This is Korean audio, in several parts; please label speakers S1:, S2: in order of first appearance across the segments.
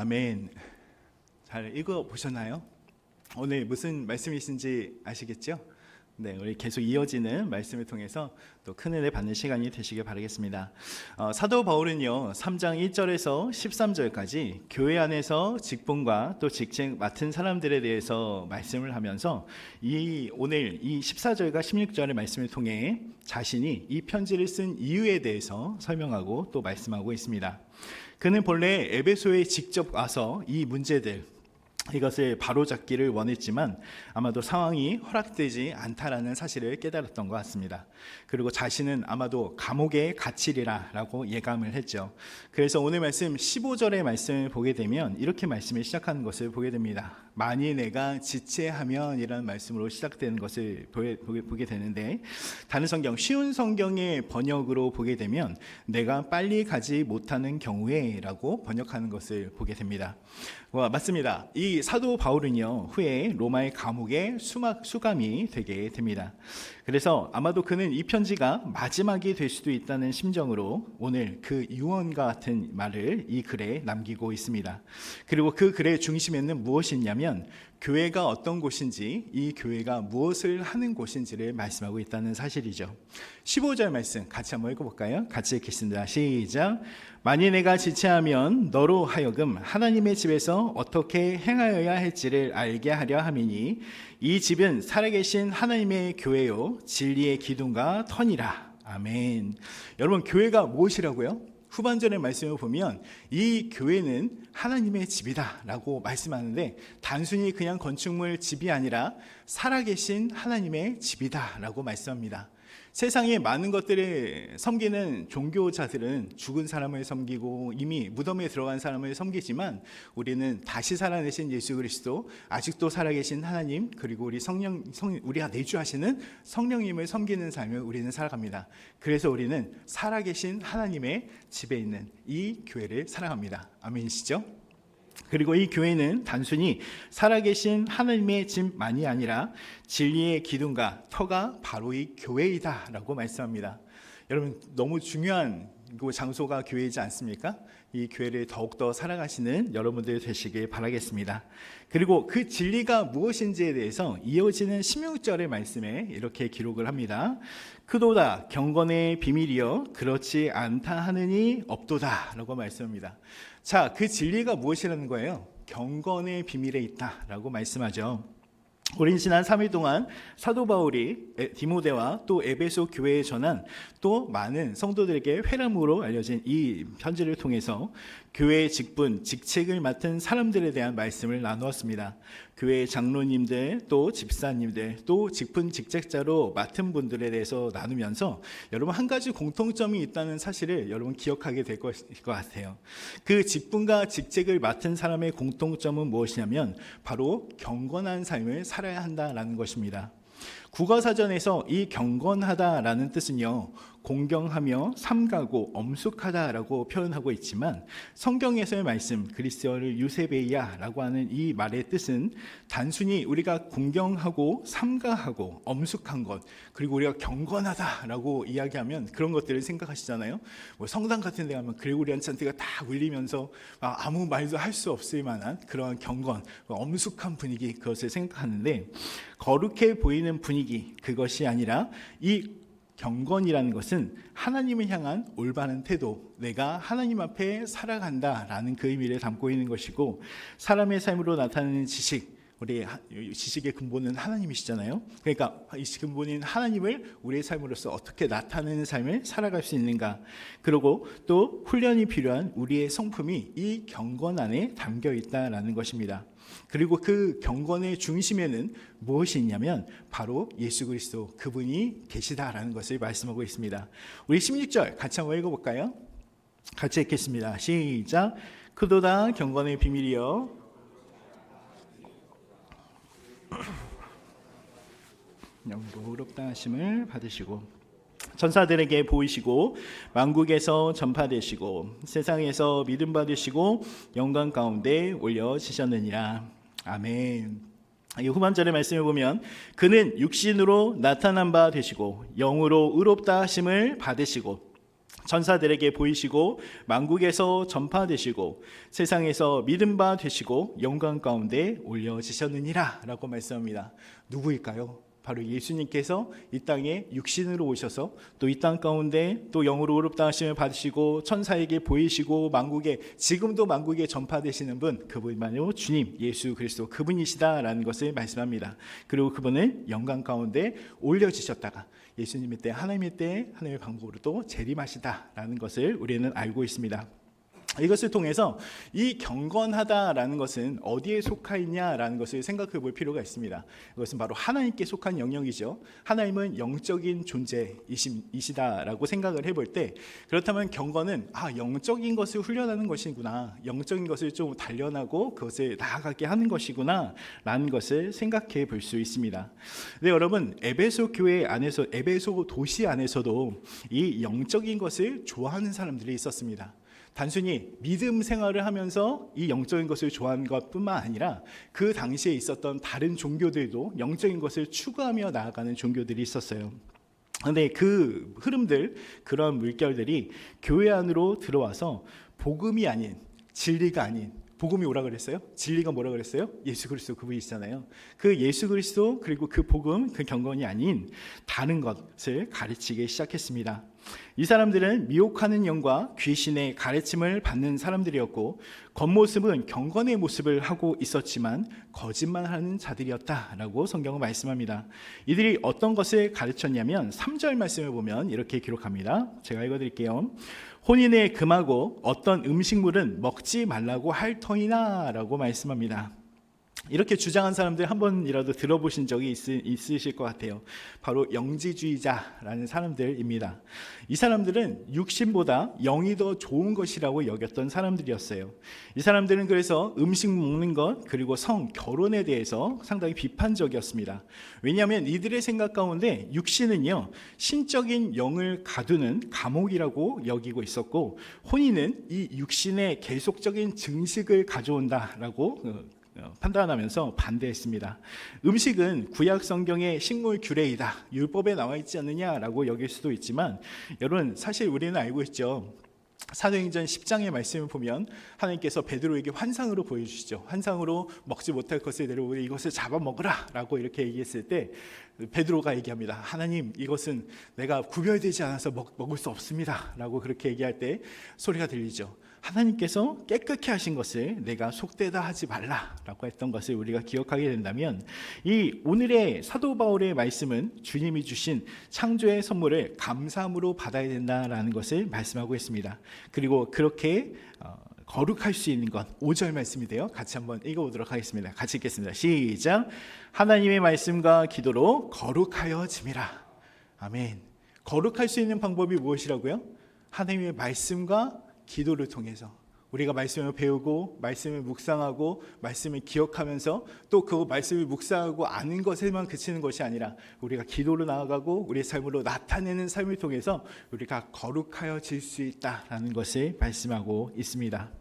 S1: 아멘. 잘 읽어보셨나요? 오늘 무슨 말씀이신지 아시겠죠? 네, 우리 계속 이어지는 말씀을 통해서 또 큰 은혜 받는 시간이 되시길 바라겠습니다. 사도 바울은요 3장 1절에서 13절까지 교회 안에서 직분과 또 직책 맡은 사람들에 대해서 말씀을 하면서 오늘 이 14절과 16절의 말씀을 통해 자신이 이 편지를 쓴 이유에 대해서 설명하고 또 말씀하고 있습니다. 그는 본래 에베소에 직접 와서 이 문제들 이것을 바로잡기를 원했지만 아마도 상황이 허락되지 않다라는 사실을 깨달았던 것 같습니다. 그리고 자신은 아마도 감옥에 갇히리라 라고 예감을 했죠. 그래서 오늘 말씀 15절의 말씀을 보게 되면 이렇게 말씀을 시작하는 것을 보게 됩니다. 만일 내가 지체하면 이라는 말씀으로 시작되는 것을 보게 되는데, 다른 성경 쉬운 성경의 번역으로 보게 되면 내가 빨리 가지 못하는 경우에 라고 번역하는 것을 보게 됩니다. 맞습니다. 이 사도 바울은요 후에 로마의 감옥에 수감이 되게 됩니다. 그래서 아마도 그는 이 편지가 마지막이 될 수도 있다는 심정으로 오늘 그 유언과 같은 말을 이 글에 남기고 있습니다. 그리고 그 글의 중심에는 무엇이 있냐면 교회가 어떤 곳인지, 이 교회가 무엇을 하는 곳인지를 말씀하고 있다는 사실이죠. 15절 말씀 같이 한번 읽어볼까요? 같이 읽겠습니다. 시작. 만일 내가 지체하면 너로 하여금 하나님의 집에서 어떻게 행하여야 할지를 알게 하려 함이니 이 집은 살아계신 하나님의 교회요 진리의 기둥과 터니라. 아멘. 여러분, 교회가 무엇이라고요? 후반전의 말씀을 보면 이 교회는 하나님의 집이다 라고 말씀하는데, 단순히 그냥 건축물 집이 아니라 살아계신 하나님의 집이다 라고 말씀합니다. 세상에 많은 것들을 섬기는 종교자들은 죽은 사람을 섬기고 이미 무덤에 들어간 사람을 섬기지만, 우리는 다시 살아내신 예수 그리스도, 아직도 살아계신 하나님, 그리고 우리가 내주하시는 성령님을 섬기는 삶을 우리는 살아갑니다. 그래서 우리는 살아계신 하나님의 집에 있는 이 교회를 사랑합니다. 아멘이시죠? 그리고 이 교회는 단순히 살아계신 하나님의 집만이 아니라 진리의 기둥과 터가 바로 이 교회이다 라고 말씀합니다. 여러분, 너무 중요한 장소가 교회이지 않습니까? 이 교회를 더욱더 살아가시는 여러분들 되시길 바라겠습니다. 그리고 그 진리가 무엇인지에 대해서 이어지는 16절의 말씀에 이렇게 기록을 합니다. 크도다 경건의 비밀이여 그렇지 않다 하느니 없도다 라고 말씀합니다. 자, 그 진리가 무엇이라는 거예요? 경건의 비밀에 있다 라고 말씀하죠. 우린 지난 3일 동안 사도 바울이 디모데와 또 에베소 교회에 전한 또 많은 성도들에게 회람으로 알려진 이 편지를 통해서 교회의 직분, 직책을 맡은 사람들에 대한 말씀을 나누었습니다. 교회의 장로님들, 또 집사님들, 또 직분 직책자로 맡은 분들에 대해서 나누면서 여러분 한 가지 공통점이 있다는 사실을 여러분 기억하게 될 것 같아요. 그 직분과 직책을 맡은 사람의 공통점은 무엇이냐면 바로 경건한 삶을 살아야 한다라는 것입니다. 국어사전에서 이 경건하다라는 뜻은요, 공경하며 삼가고 엄숙하다라고 표현하고 있지만 성경에서의 말씀 그리스어를 유세베이아라고 하는 이 말의 뜻은 단순히 우리가 공경하고 삼가하고 엄숙한 것, 그리고 우리가 경건하다라고 이야기하면 그런 것들을 생각하시잖아요. 뭐 성당 같은 데 가면 그레고리안 찬트가 딱 울리면서 아무 말도 할 수 없을 만한 그러한 경건, 엄숙한 분위기, 그것을 생각하는데, 거룩해 보이는 분위기, 그것이 아니라 이 경건이라는 것은 하나님을 향한 올바른 태도, 내가 하나님 앞에 살아간다라는 그 의미를 담고 있는 것이고, 사람의 삶으로 나타나는 지식, 우리 지식의 근본은 하나님이시잖아요. 그러니까 이 근본인 하나님을 우리의 삶으로서 어떻게 나타내는 삶을 살아갈 수 있는가, 그리고 또 훈련이 필요한 우리의 성품이 이 경건 안에 담겨 있다라는 것입니다. 그리고 그 경건의 중심에는 무엇이 있냐면 바로 예수 그리스도, 그분이 계시다라는 것을 말씀하고 있습니다. 우리 16절 같이 한번 읽어볼까요? 같이 읽겠습니다. 시작. 크도다 경건의 비밀이여 영도 의롭다 하심을 받으시고 전사들에게 보이시고 만국에서 전파되시고 세상에서 믿음 받으시고 영광 가운데 올려지셨느니라. 아멘. 이 후반절의 말씀을 보면 그는 육신으로 나타난 바 되시고 영으로 의롭다 하심을 받으시고 천사들에게 보이시고 만국에서 전파되시고 세상에서 믿음 바 되시고 영광 가운데 올려지셨느니라 라고 말씀합니다. 누구일까요? 바로 예수님께서 이 땅에 육신으로 오셔서 또 이 땅 가운데 또 영으로 의롭다하심을 받으시고 천사에게 보이시고 지금도 만국에 전파되시는 분, 그분만요 주님 예수 그리스도 그분이시다라는 것을 말씀합니다. 그리고 그분은 영광 가운데 올려지셨다가 예수님의 때 하나님의 때 하나님의 방법으로 또 재림하시다라는 것을 우리는 알고 있습니다. 이것을 통해서 이 경건하다라는 것은 어디에 속하 있냐라는 것을 생각해 볼 필요가 있습니다. 이것은 바로 하나님께 속한 영역이죠. 하나님은 영적인 존재이시다라고 생각을 해볼 때, 그렇다면 경건은 영적인 것을 훈련하는 것이구나, 영적인 것을 좀 단련하고 그것을 나아가게 하는 것이구나 라는 것을 생각해 볼 수 있습니다. 네, 여러분, 에베소 교회 안에서, 에베소 도시 안에서도 이 영적인 것을 좋아하는 사람들이 있었습니다. 단순히 믿음 생활을 하면서 이 영적인 것을 좋아하는 것뿐만 아니라 그 당시에 있었던 다른 종교들도 영적인 것을 추구하며 나아가는 종교들이 있었어요. 그런데 그 흐름들, 그런 물결들이 교회 안으로 들어와서 복음이 아닌, 진리가 아닌, 복음이 오라 그랬어요? 진리가 뭐라 그랬어요? 예수 그리스도 그분이시잖아요. 그 예수 그리스도 그리고 그 복음, 그 경건이 아닌 다른 것을 가르치기 시작했습니다. 이 사람들은 미혹하는 영과 귀신의 가르침을 받는 사람들이었고 겉모습은 경건의 모습을 하고 있었지만 거짓말하는 자들이었다라고 성경은 말씀합니다. 이들이 어떤 것을 가르쳤냐면 3절 말씀을 보면 이렇게 기록합니다. 제가 읽어드릴게요. 혼인에 금하고 어떤 음식물은 먹지 말라고 할 터이나 라고 말씀합니다. 이렇게 주장한 사람들 한 번이라도 들어보신 적이 있으실 것 같아요. 바로 영지주의자라는 사람들입니다. 이 사람들은 육신보다 영이 더 좋은 것이라고 여겼던 사람들이었어요. 이 사람들은 그래서 음식 먹는 것 그리고 결혼에 대해서 상당히 비판적이었습니다. 왜냐하면 이들의 생각 가운데 육신은요 신적인 영을 가두는 감옥이라고 여기고 있었고, 혼인은 이 육신의 계속적인 증식을 가져온다라고 판단하면서 반대했습니다. 음식은 구약 성경의 식물 규례이다, 율법에 나와 있지 않느냐라고 여길 수도 있지만, 여러분 사실 우리는 알고 있죠. 사도행전 10장의 말씀을 보면 하나님께서 베드로에게 환상으로 보여주시죠. 환상으로 먹지 못할 것을 내려오니 이것을 잡아먹으라 라고 이렇게 얘기했을 때 베드로가 얘기합니다. 하나님, 이것은 내가 구별되지 않아서 먹을 수 없습니다 라고 그렇게 얘기할 때 소리가 들리죠. 하나님께서 깨끗게 하신 것을 내가 속되다 하지 말라라고 했던 것을 우리가 기억하게 된다면, 이 오늘의 사도 바울의 말씀은 주님이 주신 창조의 선물을 감사함으로 받아야 된다라는 것을 말씀하고 있습니다. 그리고 그렇게 거룩할 수 있는 것, 5절 말씀인데요. 같이 한번 읽어보도록 하겠습니다. 같이 읽겠습니다. 시작. 하나님의 말씀과 기도로 거룩하여짐이라. 아멘. 거룩할 수 있는 방법이 무엇이라고요? 하나님의 말씀과 기도를 통해서 우리가 말씀을 배우고 말씀을 묵상하고 말씀을 기억하면서 또 그 말씀을 묵상하고 아는 것에만 그치는 것이 아니라 우리가 기도로 나아가고 우리의 삶으로 나타내는 삶을 통해서 우리가 거룩하여질 수 있다라는 것을 말씀하고 있습니다.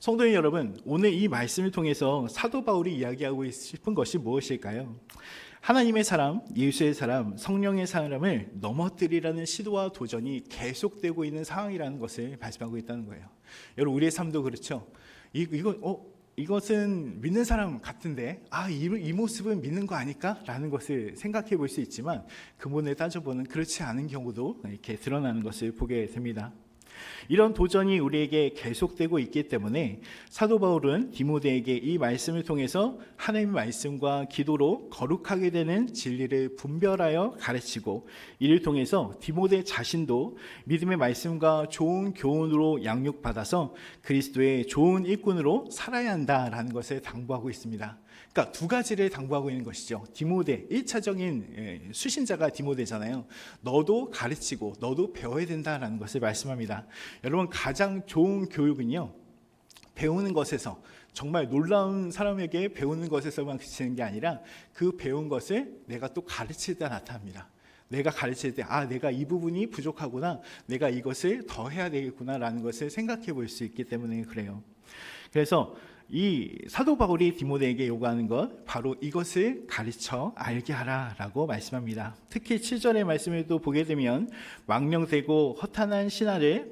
S1: 성도님 여러분, 오늘 이 말씀을 통해서 사도 바울이 이야기하고 싶은 것이 무엇일까요? 하나님의 사람, 예수의 사람, 성령의 사람을 넘어뜨리라는 시도와 도전이 계속되고 있는 상황이라는 것을 말씀하고 있다는 거예요. 여러분, 우리의 삶도 그렇죠. 이것은 믿는 사람 같은데 이 모습은 믿는 거 아닐까? 라는 것을 생각해 볼 수 있지만 근본을 따져보는 그렇지 않은 경우도 이렇게 드러나는 것을 보게 됩니다. 이런 도전이 우리에게 계속되고 있기 때문에 사도 바울은 디모데에게 이 말씀을 통해서 하나님의 말씀과 기도로 거룩하게 되는 진리를 분별하여 가르치고, 이를 통해서 디모데 자신도 믿음의 말씀과 좋은 교훈으로 양육받아서 그리스도의 좋은 일꾼으로 살아야 한다라는 것을 당부하고 있습니다. 그러니까 두 가지를 당부하고 있는 것이죠. 디모데, 1차적인 수신자가 디모데잖아요. 너도 가르치고 너도 배워야 된다라는 것을 말씀합니다. 여러분, 가장 좋은 교육은요, 배우는 것에서, 정말 놀라운 사람에게 배우는 것에서만 그치는 게 아니라 그 배운 것을 내가 또 가르칠 때 나타납니다. 내가 가르칠 때 내가 이 부분이 부족하구나, 내가 이것을 더 해야 되겠구나 라는 것을 생각해 볼 수 있기 때문에 그래요. 그래서 이 사도 바울이 디모데에게 요구하는 것 바로 이것을 가르쳐 알게 하라라고 말씀합니다. 특히 7절의 말씀을 또 보게 되면 망령되고 허탄한 신화를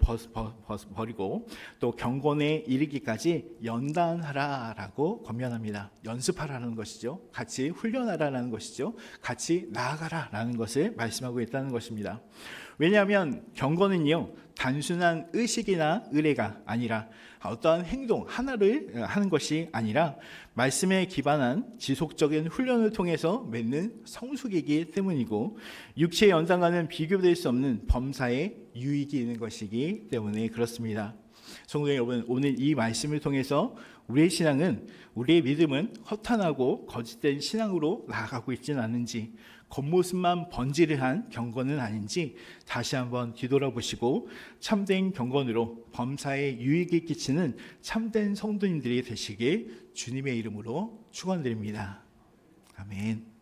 S1: 버리고 또 경건에 이르기까지 연단하라라고 권면합니다. 연습하라는 것이죠. 같이 훈련하라는 것이죠. 같이 나아가라라는 것을 말씀하고 있다는 것입니다. 왜냐하면 경건은요, 단순한 의식이나 의례가 아니라 어떠한 행동 하나를 하는 것이 아니라 말씀에 기반한 지속적인 훈련을 통해서 맺는 성숙이기 때문이고, 육체의 연단과는 비교될 수 없는 범사의 유익이 있는 것이기 때문에 그렇습니다. 성도 여러분, 오늘 이 말씀을 통해서 우리의 신앙은, 우리의 믿음은 허탄하고 거짓된 신앙으로 나아가고 있지는 않은지, 겉모습만 번지르한 경건은 아닌지 다시 한번 뒤돌아보시고 참된 경건으로 범사에 유익이 끼치는 참된 성도님들이 되시길 주님의 이름으로 축원드립니다. 아멘.